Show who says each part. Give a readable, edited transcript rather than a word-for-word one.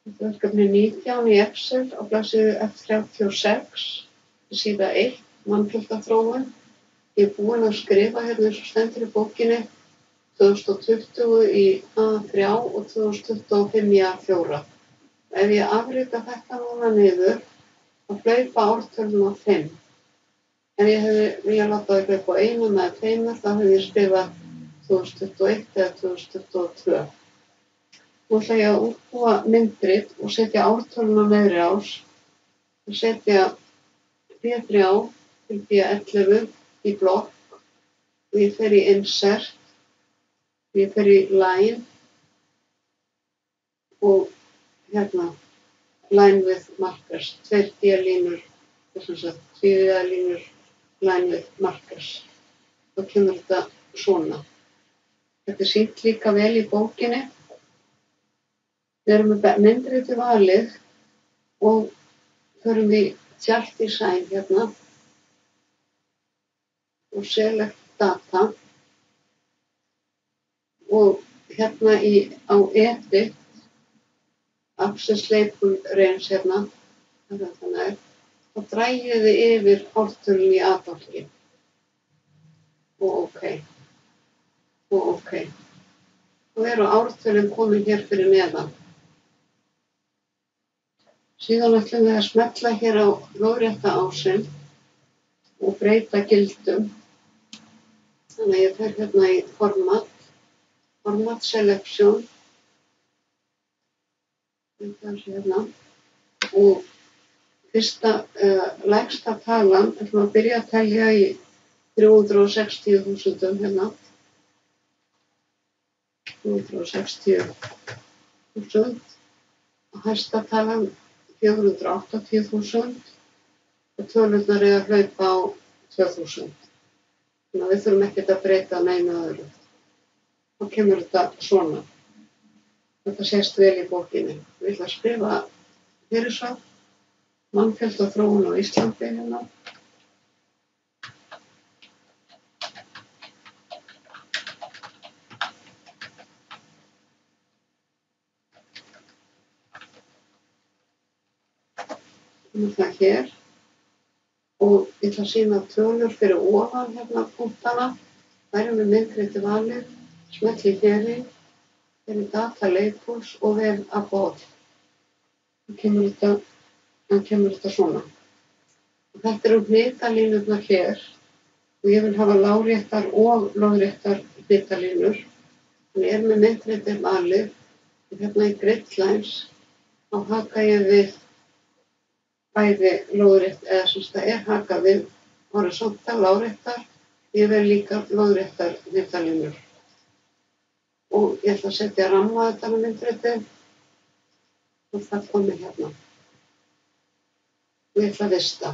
Speaker 1: Þetta er verkefni 19 í Excel á blaðsíðu F36, síða 1, mannfjöldaþróun. Ég er búin að skrifa hérna eins og stendur í bókinni 2020 í A3 og 2025 í A4. Ef ég afrita þetta núna niður, þá hlaupa ártölum á 5. Ef ég hefði viljað láta það hlaupa á 1 eða 2, þá hefði ég skrifað 2021 eða 2022. Nú ætla ég að útbúa myndrit og setja ártöluna neðri ás. Og setja B3 til B11 í blokk og ég fer í Insert, ég fer í Line og hérna Line with Markers, 2 D-línur, þess að 2 línur Line with Markers. Þá kemur þetta svona. Þetta er sýnt líka vel í bókinni. Við erum með myndriti valið og förum í Chart Design hérna og Select Data og hérna á Edit, Access Label Range hérna, þá dragið þið yfir ártölun í A-bálki og OK. Þá eru ártölun komin hér fyrir neðan. Síðan ætlum við að smella hér á lóðrétta ásinn og breyta gildum. Þannig að ég fer hérna í Format Selection. Hérna. Og fyrsta, lægsta talan, ætlum að byrja að telja í 360.000 hérna. 360.000. Og hæsta talan 480.000 og tölurnar að hlaupa á 2.000. Þannig að við þurfum ekkert að breyta neinu öðru. Þá kemur þetta svona. Þetta sést vel í bókinni. Við ætlum að skrifa fyrirsögn, mannfjöldaþróun á Íslandi hérna. Það hér og ég ætla að sýna tölur fyrir ofan hérna punktana. Það er með myndriti valið, smelli hér í Data Labels og vel Above. Það kemur þetta svona. Og þetta eru hnitalínurnar hér og ég vil hafa láréttar og lóðréttar hnitalínur. Þannig er með myndriti valið og hérna í Grid Lines þá haka ég við bæði lóðrétt eða sem það er hakað við horisontal láréttar, ég vel líka lóðréttar hnitalínur. Og ég ætla að setja ramma þetta með myndriti og það komið hérna. Og ég ætla að vista.